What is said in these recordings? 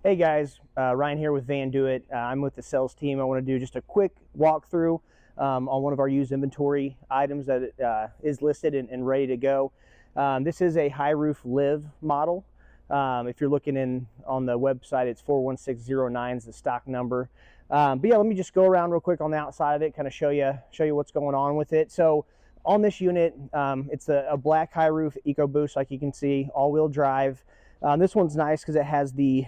Hey guys, Ryan here with Vandoit. I'm with the sales team. I want to do just a quick walkthrough on one of our used inventory items that is listed and ready to go. This is a high roof live model. If you're looking on the website, it's 41609 is the stock number. But yeah, let me just go around real quick on the outside of it, kind of show you what's going on with it. So on this unit, it's a black high roof EcoBoost, like you can see, all-wheel drive. This one's nice because it has the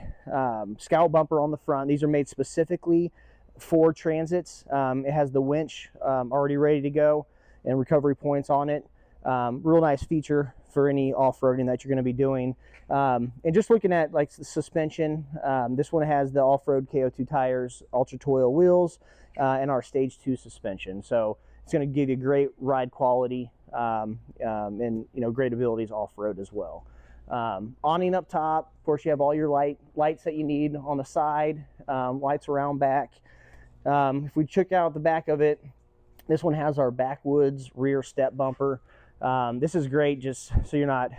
scout bumper on the front. These are made specifically for transits. It has the winch already ready to go and recovery points on it. Real nice feature for any off-roading that you're going to be doing. And just looking at like the suspension, this one has the off-road KO2 tires, ultra toil wheels, and our stage 2 suspension. So it's going to give you great ride quality and great abilities off-road as well. Awning up top, of course you have all your lights that you need on the side, lights around back. If we check out the back of it, this one has our backwoods rear step bumper. This is great just so you're not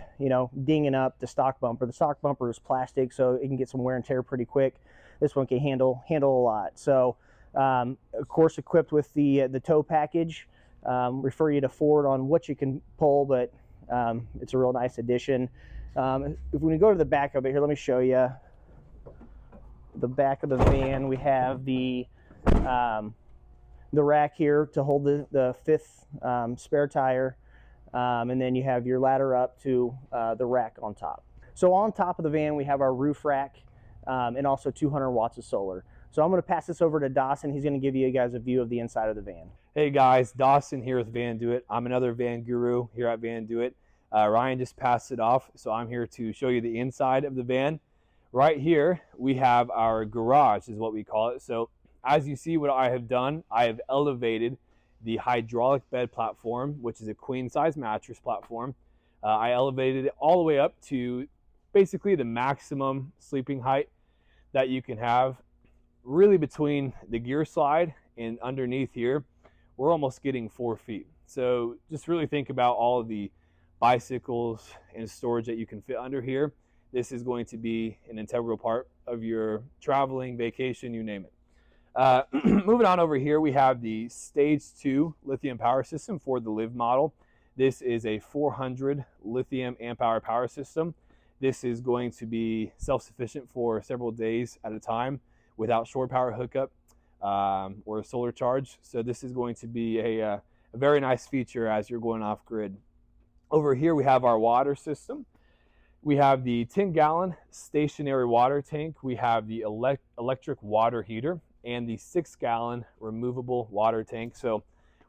dinging up the stock bumper. The stock bumper is plastic, so it can get some wear and tear pretty quick. This one can handle a lot. So of course equipped with the tow package. Refer you to Ford on what you can pull, but it's a real nice addition. If we go to the back of it here, let me show you the back of the van. We have the rack here to hold the fifth spare tire, and then you have your ladder up to the rack on top. So on top of the van we have our roof rack and also 200 watts of solar. So I'm going to pass this over to Dawson. He's going to give you guys a view of the inside of the van. Hey guys, Dawson here with Vandoit. I'm another van guru here at Vandoit. Ryan just passed it off, so I'm here to show you the inside of the van. Right here, we have our garage, is what we call it. So as you see what I have done, I have elevated the hydraulic bed platform, which is a queen size mattress platform. I elevated it all the way up to basically the maximum sleeping height that you can have. Really between the gear slide and underneath here, we're almost getting 4 feet. So just really think about all of the bicycles and storage that you can fit under here. This is going to be an integral part of your traveling, vacation, you name it. Moving on over here, we have the stage 2 lithium power system for the live model. This is a 400 lithium amp hour power system. This is going to be self-sufficient for several days at a time without shore power hookup or a solar charge. So this is going to be a very nice feature as you're going off grid. Over here we have our water system. We have the 10-gallon stationary water tank. We have the electric water heater and the 6-gallon removable water tank. So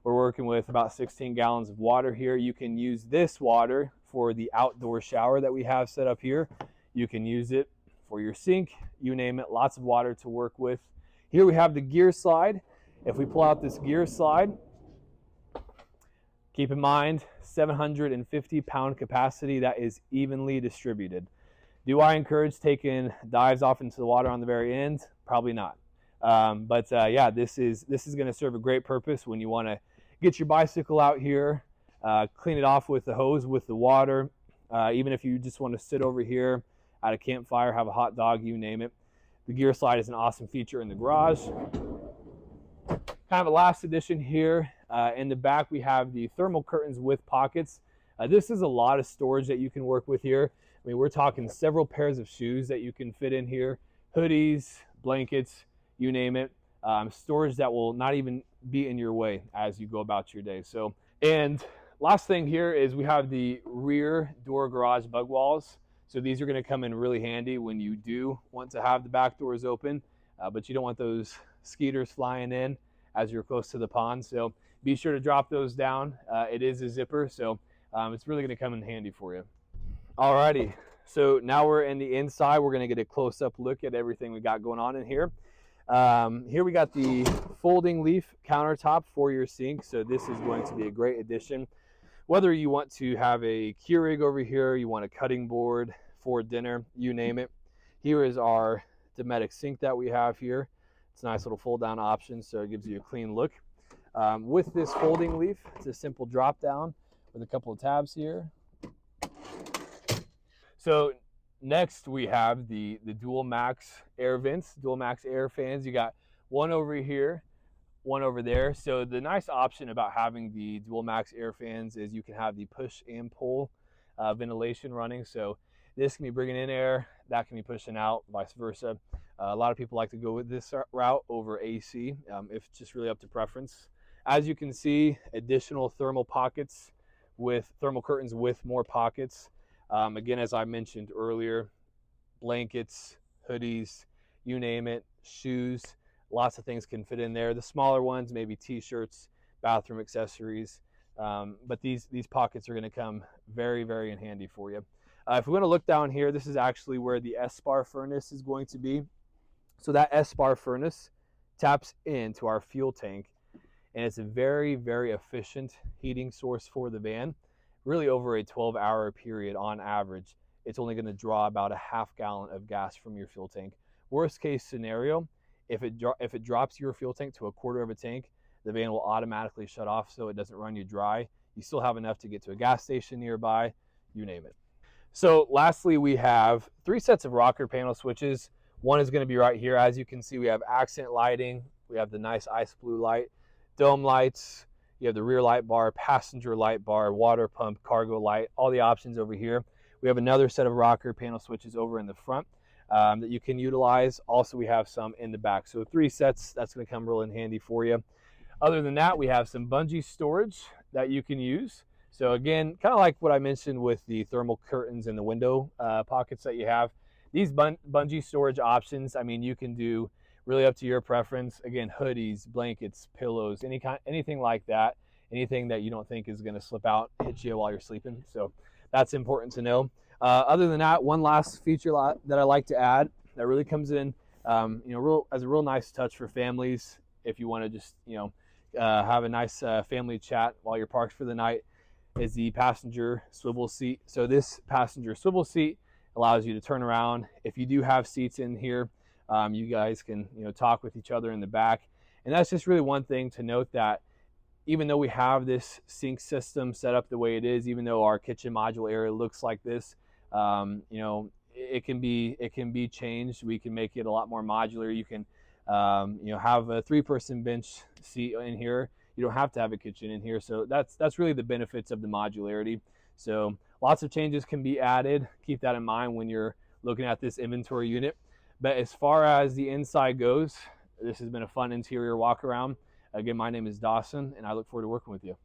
we're working with about 16 gallons of water here. You can use this water for the outdoor shower that we have set up here. You can use it for your sink, you name it, lots of water to work with. Here we have the gear slide. If we pull out this gear slide, keep in mind, 750 pound capacity that is evenly distributed. Do I encourage taking dives off into the water on the very end? Probably not. Yeah, this is going to serve a great purpose when you want to get your bicycle out here, clean it off with the hose with the water. Even if you just want to sit over here at a campfire, have a hot dog, you name it. The gear slide is an awesome feature in the garage. Kind of a last addition here. In the back we have the thermal curtains with pockets. This is a lot of storage that you can work with here. I mean, we're talking several pairs of shoes that you can fit in here, hoodies, blankets, you name it. Storage that will not even be in your way as you go about your day. So, and last thing here is we have the rear door garage bug walls. So these are going to come in really handy when you do want to have the back doors open, but you don't want those skeeters flying in as you're close to the pond. So be sure to drop those down. It is a zipper, so it's really going to come in handy for you. Alrighty, so now we're in the inside. We're going to get a close-up look at everything we got going on in here. Here we got the folding leaf countertop for your sink. So this is going to be a great addition. Whether you want to have a Keurig over here, you want a cutting board for dinner, you name it. Here is our Dometic sink that we have here. It's a nice little fold down option, so it gives you a clean look. With this folding leaf, it's a simple drop down with a couple of tabs here. So Next, we have the dual max air vents, dual max air fans. You got one over here, one over there. So the nice option about having the dual max air fans is you can have the push and pull ventilation running. So this can be bringing in air, that can be pushing out, vice versa. A lot of people like to go with this route over AC, if it's just really up to preference. As you can see, additional thermal pockets with thermal curtains with more pockets. Again, as I mentioned earlier, blankets, hoodies, you name it, shoes, lots of things can fit in there. The smaller ones, maybe t-shirts, bathroom accessories, but these pockets are going to come very, very in handy for you. If we want to look down here, this is actually where the S-bar furnace is going to be. So that S-bar furnace taps into our fuel tank, and it's a very, very efficient heating source for the van. Really over a 12-hour period on average, it's only going to draw about a half gallon of gas from your fuel tank. Worst case scenario, if it drops your fuel tank to a quarter of a tank, the van will automatically shut off so it doesn't run you dry. You still have enough to get to a gas station nearby, you name it. So lastly, we have 3 sets of rocker panel switches. One is going to be right here. As you can see, we have accent lighting, we have the nice ice blue light, dome lights, you have the rear light bar, passenger light bar, water pump, cargo light, all the options over here. We have another set of rocker panel switches over in the front that you can utilize. Also, we have some in the back. So 3 sets, that's going to come real in handy for you. Other than that, we have some bungee storage that you can use. So again, kind of like what I mentioned with the thermal curtains and the window pockets that you have, these bungee storage options, I mean, you can do really up to your preference. Again, hoodies, blankets, pillows, anything like that, anything that you don't think is going to slip out, hit you while you're sleeping. So that's important to know. Other than that, one last feature that I like to add that really comes in, as a real nice touch for families. If you want to just, have a nice family chat while you're parked for the night, is the passenger swivel seat. So this passenger swivel seat allows you to turn around. If you do have seats in here, you guys can talk with each other in the back. And that's just really one thing to note, that even though we have this sink system set up the way it is, even though our kitchen module area looks like this, it can be changed. We can make it a lot more modular. You can have a 3-person bench seat in here. You don't have to have a kitchen in here. So that's really the benefits of the modularity. So lots of changes can be added. Keep that in mind when you're looking at this inventory unit. But as far as the inside goes, this has been a fun interior walk around. Again, my name is Dawson, and I look forward to working with you.